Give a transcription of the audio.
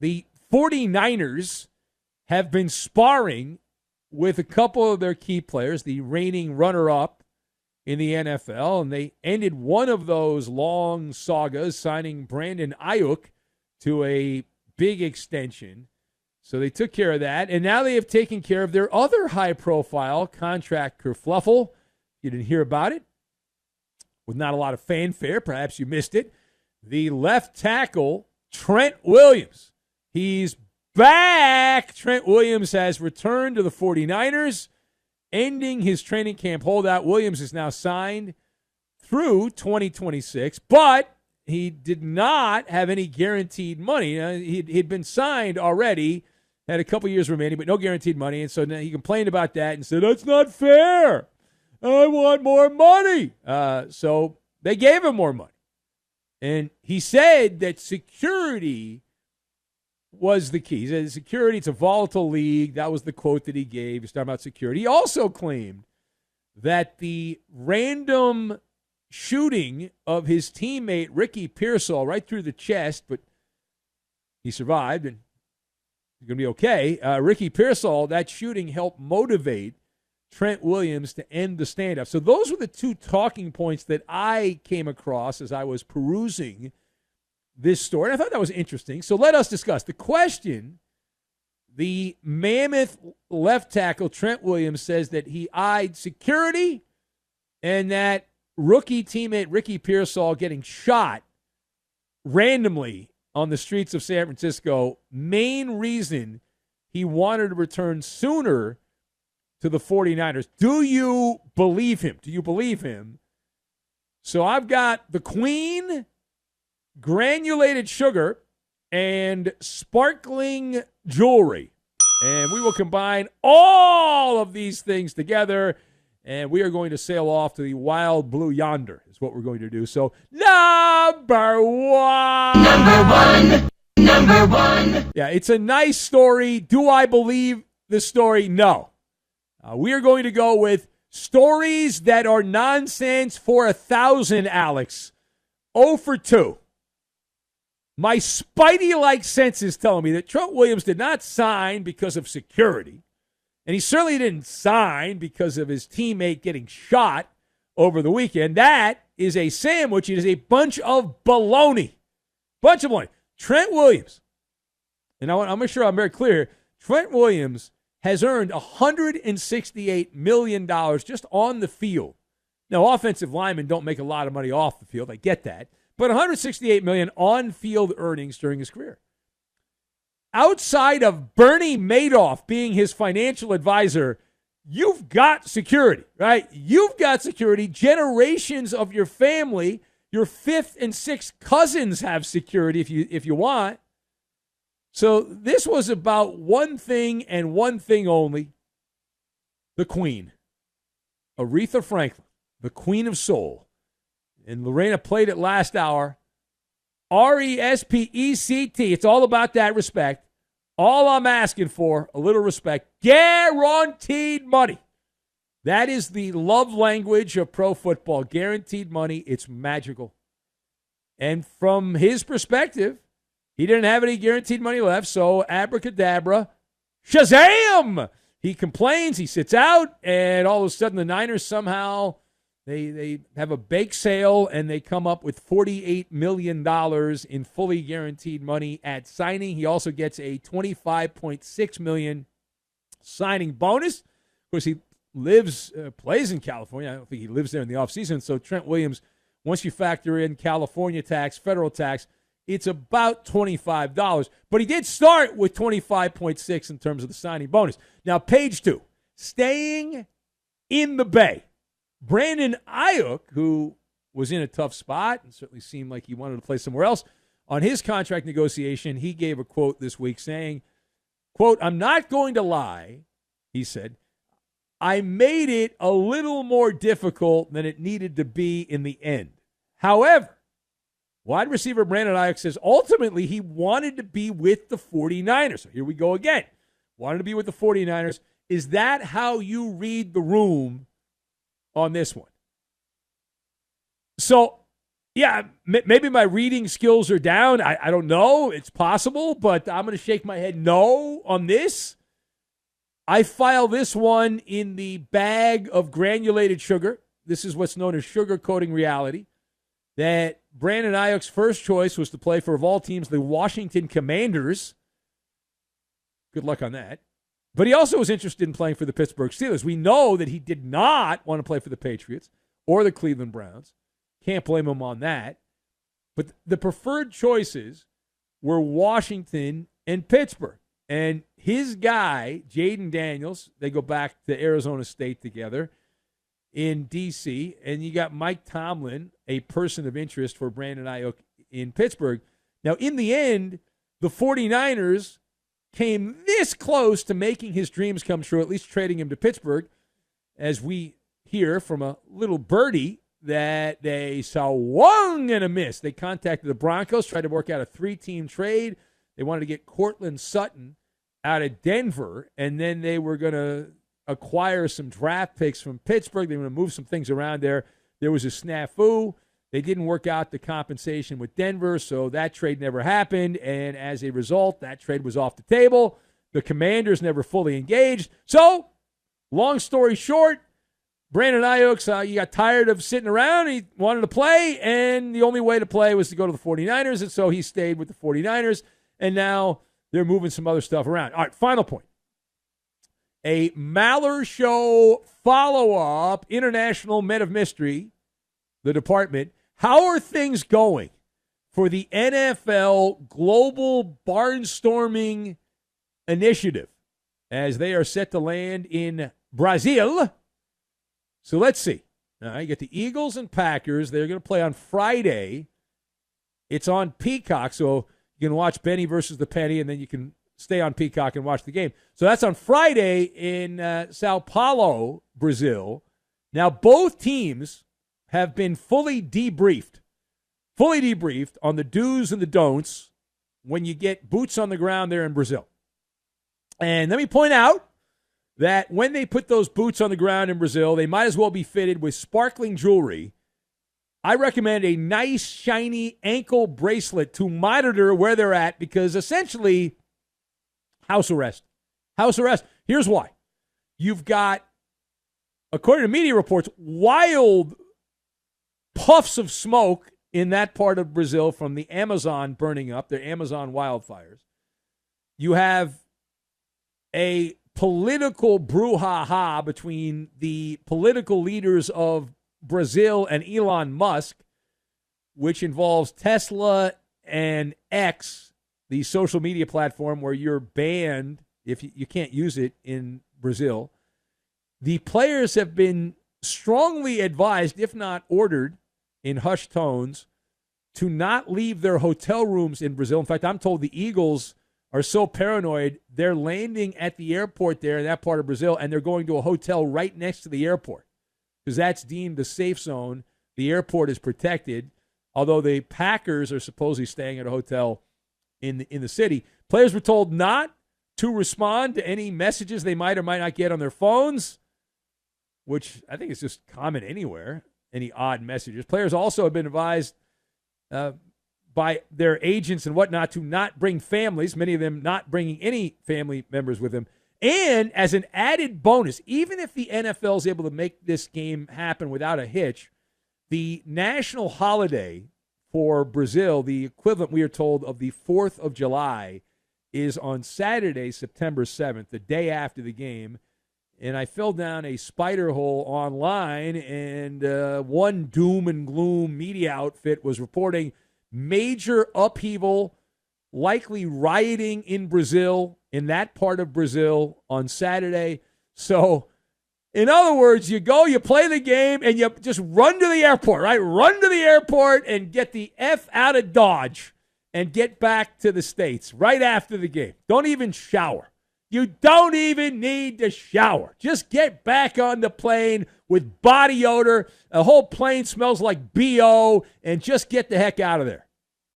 the 49ers have been sparring with a couple of their key players, the reigning runner-up in the NFL, and they ended one of those long sagas signing Brandonaiyuk to a big extension. So they took care of that, and now they have taken care of their other high-profile contract kerfluffle. You didn't hear about it. With not a lot of fanfare, perhaps you missed it. The left tackle, Trent Williams. He's back. Trent Williams has returned to the 49ers, ending his training camp holdout. Williams is now signed through 2026, but he did not have any guaranteed money. He'd been signed already, had a couple years remaining, but no guaranteed money, and so now he complained about that and said, that's not fair. I want more money. So they gave him more money. And he said that security was the key. He said security, it's a volatile league. That was the quote that he gave. He's talking about security. He also claimed that the random shooting of his teammate, Ricky Pearsall, right through the chest, but he survived and he's going to be okay. Ricky Pearsall, that shooting helped motivate Trent Williams to end the standoff. So those were the two talking points that I came across as I was perusing this story. And I thought that was interesting. So let us discuss. The question, the mammoth left tackle, Trent Williams, says that he eyed security and that rookie teammate Ricky Pearsall getting shot randomly on the streets of San Francisco, main reason he wanted to return sooner to the 49ers. Do you believe him? Do you believe him? So I've got the Queen, granulated sugar, and sparkling jewelry. And we will combine all of these things together, and we are going to sail off to the wild blue yonder is what we're going to do. So number one. Number one. Yeah, it's a nice story. Do I believe the story? No. We are going to go with stories that are nonsense for 1,000, Alex. 0 for 2. My Spidey-like sense is telling me that Trent Williams did not sign because of security, and he certainly didn't sign because of his teammate getting shot over the weekend. That is a sandwich. It is a bunch of baloney. Bunch of baloney. Trent Williams, and I'm make sure I'm very clear, Trent Williams has earned $168 million just on the field. Now, offensive linemen don't make a lot of money off the field. I get that. But $168 million on-field earnings during his career. Outside of Bernie Madoff being his financial advisor, you've got security, right? You've got security. Generations of your family, your fifth and sixth cousins have security if you want. So this was about one thing and one thing only, the Queen, Aretha Franklin, the Queen of Soul. And Lorena played it last hour. RESPECT. It's all about that respect. All I'm asking for, a little respect. Guaranteed money. That is the love language of pro football. Guaranteed money. It's magical. And from his perspective, he didn't have any guaranteed money left, so abracadabra, Shazam! He complains, he sits out, and all of a sudden the Niners somehow, they have a bake sale, and they come up with $48 million in fully guaranteed money at signing. He also gets a $25.6 million signing bonus. Of course, he plays in California. I don't think he lives there in the offseason. So Trent Williams, once you factor in California tax, federal tax, it's about $25. But he did start with $25.6 in terms of the signing bonus. Now, page 2, staying in the Bay. Brandonaiyuk, who was in a tough spot and certainly seemed like he wanted to play somewhere else, on his contract negotiation, he gave a quote this week saying, quote, "I'm not going to lie," he said, "I made it a little more difficult than it needed to be in the end. However, wide receiver Brandonaiyuk says ultimately he wanted to be with the 49ers. So here we go again. Wanted to be with the 49ers. Is that how you read the room on this one? So Yeah, maybe my reading skills are down. I don't know. It's possible, but I'm going to shake my head no on this. I file this one in the bag of granulated sugar. This is what's known as sugar coating reality. That Brandon Ayuk's first choice was to play for, of all teams, the Washington Commanders. Good luck on that. But he also was interested in playing for the Pittsburgh Steelers. We know that he did not want to play for the Patriots or the Cleveland Browns. Can't blame him on that. But the preferred choices were Washington and Pittsburgh. And his guy, Jaden Daniels, they go back to Arizona State together in D.C., and you got Mike Tomlin, a person of interest for Brandon Aiyuk in Pittsburgh. Now, in the end, the 49ers came this close to making his dreams come true, at least trading him to Pittsburgh, as we hear from a little birdie that they swung and a miss. They contacted the Broncos, tried to work out a 3-team trade. They wanted to get Cortland Sutton out of Denver, and then they were going to acquire some draft picks from Pittsburgh. They were going to move some things around there. There was a snafu. They didn't work out the compensation with Denver, so that trade never happened, and as a result, that trade was off the table. The Commanders never fully engaged. So, long story short, Brandon Aiyuk, he got tired of sitting around. He wanted to play, and the only way to play was to go to the 49ers, and so he stayed with the 49ers, and now they're moving some other stuff around. All right, final point. A Maller Show follow-up, International Men of Mystery, the department. How are things going for the NFL Global Barnstorming Initiative as they are set to land in Brazil? So let's see. Now, you get the Eagles and Packers. They're going to play on Friday. It's on Peacock, so you can watch Benny versus the Penny, and then you can stay on Peacock and watch the game. So that's on Friday in Sao Paulo, Brazil. Now, both teams have been fully debriefed on the do's and the don'ts when you get boots on the ground there in Brazil. And let me point out that when they put those boots on the ground in Brazil, they might as well be fitted with sparkling jewelry. I recommend a nice, shiny ankle bracelet to monitor where they're at because essentially, house arrest. House arrest. Here's why. You've got, according to media reports, wild puffs of smoke in that part of Brazil from the Amazon burning up, the Amazon wildfires. You have a political brouhaha between the political leaders of Brazil and Elon Musk, which involves Tesla and X, the social media platform where you're banned if you can't use it in Brazil. The players have been strongly advised, if not ordered, in hushed tones, to not leave their hotel rooms in Brazil. In fact, I'm told the Eagles are so paranoid, they're landing at the airport there in that part of Brazil, and they're going to a hotel right next to the airport because that's deemed a safe zone. The airport is protected, although the Packers are supposedly staying at a hotel in the city. Players were told not to respond to any messages they might or might not get on their phones, which I think is just common anywhere, any odd messages. Players also have been advised by their agents and whatnot to not bring families, many of them not bringing any family members with them. And as an added bonus, even if the NFL is able to make this game happen without a hitch, the national holiday for Brazil, the equivalent, we are told, of the 4th of July, is on Saturday, September 7th, the day after the game. And I fell down a spider hole online, and one doom and gloom media outfit was reporting major upheaval, likely rioting in Brazil, in that part of Brazil on Saturday. So, in other words, you go, you play the game, and you just run to the airport, right? Run to the airport and get the F out of Dodge and get back to the States right after the game. Don't even shower. You don't even need to shower. Just get back on the plane with body odor. The whole plane smells like BO, and just get the heck out of there.